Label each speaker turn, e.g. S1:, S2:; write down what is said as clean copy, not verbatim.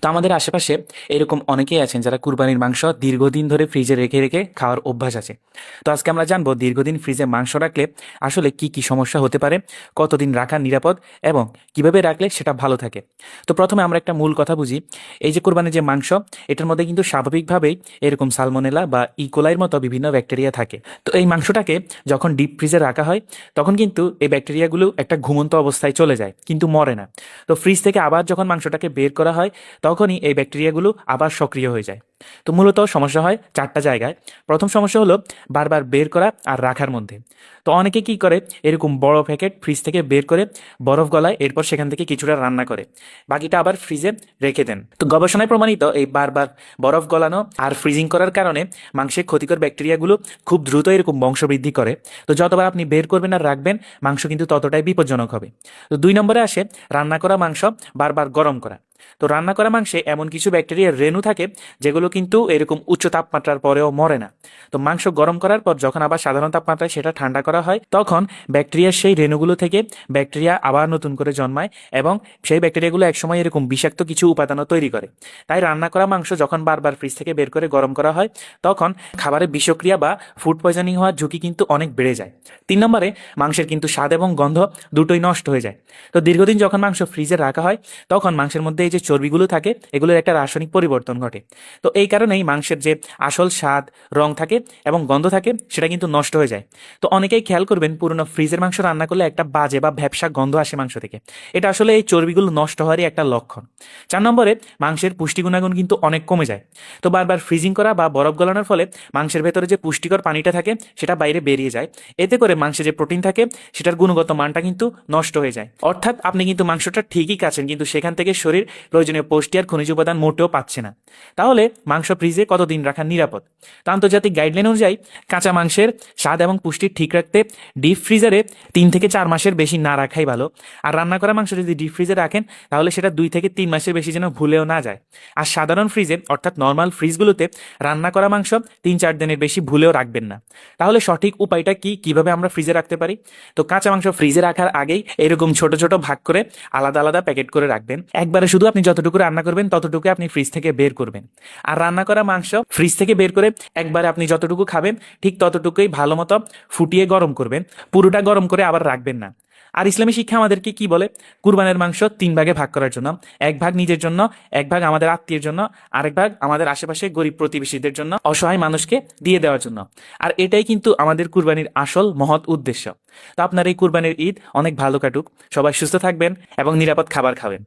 S1: তো আমাদের আশেপাশে এরকম অনেকেই আছেন যারা কুরবানির মাংস দীর্ঘদিন ধরে ফ্রিজে রেখে রেখে খাওয়ার অভ্যাস আছে। তো আজকে আমরা জানবো দীর্ঘদিন ফ্রিজে মাংস রাখলে আসলে কি কি সমস্যা হতে পারে, কতদিন রাখা নিরাপদ এবং কিভাবে রাখলে সেটা ভালো থাকে। তো প্রথমে আমরা একটা মূল কথা বুঝি। এই যে কুরবানির যে মাংস, এটার মধ্যে কিন্তু স্বাভাবিকভাবেই এরকম সালমোনেলা বা ইকোলাইয়ের মতো বিভিন্ন ব্যাকটেরিয়া থাকে। তো এই মাংসটাকে যখন ডিপ ফ্রিজে রাখা হয় তখন কিন্তু এই ব্যাকটেরিয়াগুলো একটা ঘুমন্ত অবস্থায় চলে যায়, কিন্তু মরে না। তো ফ্রিজ থেকে আবার যখন মাংসটাকে বের করা হয় তখনই এই ব্যাকটেরিয়াগুলো আবার সক্রিয় হয়ে যায়। তো মূলত সমস্যা হয় চারটা জায়গায়। প্রথম সমস্যা হলো বারবার বের করা আর রাখার মধ্যে। তো অনেকে কি করে, এরকম বড় প্যাকেট ফ্রিজ থেকে বের করে বরফ গলায়, এরপর সেখান থেকে কিছুটা রান্না করে বাকিটা আবার ফ্রিজে রেখে দেন। তো গবেষণায় প্রমাণিত এই বারবার বরফ গলানো আর ফ্রিজিং করার কারণে মাংসের ক্ষতিকর ব্যাকটেরিয়াগুলো খুব দ্রুত এরকম বংশবৃদ্ধি করে। তো যতবার আপনি বের করবেন আর রাখবেন, মাংস কিন্তু ততটাই বিপজ্জনক হবে। তো 2 নম্বরে আসে রান্না করা মাংস বারবার গরম করা। তো রান্না করা মাংসে এমন কিছু ব্যাকটেরিয়ার রেণু থাকে যেগুলো কিন্তু এরকম উচ্চ তাপমাত্রার পরেও মরে না। তো মাংস গরম করার পর যখন আবার সাধারণ তাপমাত্রায় সেটা ঠান্ডা করা হয়, তখন ব্যাকটেরিয়ার সেই রেণুগুলো থেকে ব্যাকটেরিয়া আবার নতুন করে জন্মায় এবং সেই ব্যাকটেরিয়াগুলো একসময় এরকম বিষাক্ত কিছু উপাদানও তৈরি করে। তাই রান্না করা মাংস যখন বারবার ফ্রিজ থেকে বের করে গরম করা হয়, তখন খাবারে বিষক্রিয়া বা ফুড পয়জনিং হওয়ার ঝুঁকি কিন্তু অনেক বেড়ে যায়। 3 নম্বরে মাংসের কিন্তু স্বাদ এবং গন্ধ দুটোই নষ্ট হয়ে যায়। তো দীর্ঘদিন যখন মাংস ফ্রিজে রাখা হয়, তখন মাংসের মধ্যে এই যে চর্বিগুলো থাকে, এগুলোর একটা রাসায়নিক পরিবর্তন ঘটে। তো এই কারণেই মাংসের যে আসল স্বাদ, রং থাকে এবং গন্ধ থাকে, সেটা কিন্তু নষ্ট হয়ে যায়। তো অনেকেই খেয়াল করবেন, পুরনো ফ্রিজের মাংস রান্না করলে একটা বাজে বা ভ্যাপসা গন্ধ আসে মাংস থেকে। এটা আসলে এই চর্বিগুলো নষ্ট হওয়ারই একটা লক্ষণ। 4 নম্বরে মাংসের পুষ্টি গুণাগুণ কিন্তু অনেক কমে যায়। তো বারবার ফ্রিজিং করা বা বরফ গলানোর ফলে মাংসের ভেতরে যে পুষ্টিকর পানিটা থাকে সেটা বাইরে বেরিয়ে যায়। এতে করে মাংসে যে প্রোটিন থাকে সেটার গুণগত মানটা কিন্তু নষ্ট হয়ে যায়। অর্থাৎ আপনি কিন্তু মাংসটা ঠিকই খাচ্ছেন, কিন্তু সেখান থেকে শরীর প্রয়োজনীয় পুষ্টি আর খনিজ উপাদান মোটেও পাচ্ছে না। তাহলে মাংস ফ্রিজে কতদিন রাখা নিরাপদ? তো আন্তর্জাতিক গাইডলাইন অনুযায়ী কাঁচা মাংসের স্বাদ এবং পুষ্টি ঠিক রাখতে ডিপ ফ্রিজারে 3 থেকে 4 মাসের বেশি না রাখাই ভালো। আর রান্না করা মাংস যদি ডিপ ফ্রিজে রাখেন, তাহলে সেটা 2 থেকে 3 মাসের বেশি যেন ভুলেও না যায়। আর সাধারণ ফ্রিজে অর্থাৎ নর্মাল ফ্রিজগুলোতে রান্না করা মাংস 3-4 দিনের বেশি ভুলেও রাখবেন না। তাহলে সঠিক উপায়টা কি, কিভাবে আমরা ফ্রিজে রাখতে পারি? তো কাঁচা মাংস ফ্রিজে রাখার আগেই এরকম ছোট ছোট ভাগ করে আলাদা আলাদা প্যাকেট করে রাখবেন। একবারে শুধু আপনি যতটুকু রান্না করবেন ততটুকু আপনি ফ্রিজ থেকে বের করবেন। আর রান্না করা মাংস ফ্রিজ থেকে বের করে একবারে আপনি যতটুকু খাবেন ঠিক ততটুকুই ভালো মতো ফুটিয়ে গরম করবেন। পুরোটা গরম করে আবার রাখবেন না। আর ইসলামী শিক্ষা আমাদেরকে কি বলে? কুরবানের মাংস 3 ভাগে ভাগ করার জন্য। 1 ভাগ নিজের জন্য, 1 ভাগ আমাদের আত্মীয়ের জন্য, আরেক ভাগ আমাদের আশেপাশে গরিব প্রতিবেশীদের জন্য, অসহায় মানুষকে দিয়ে দেওয়ার জন্য। আর এটাই কিন্তু আমাদের কুরবানির আসল মহৎ উদ্দেশ্য। তো আপনার এই কুরবানির ঈদ অনেক ভালো কাটুক, সবাই সুস্থ থাকবেন এবং নিরাপদ খাবার খাবেন।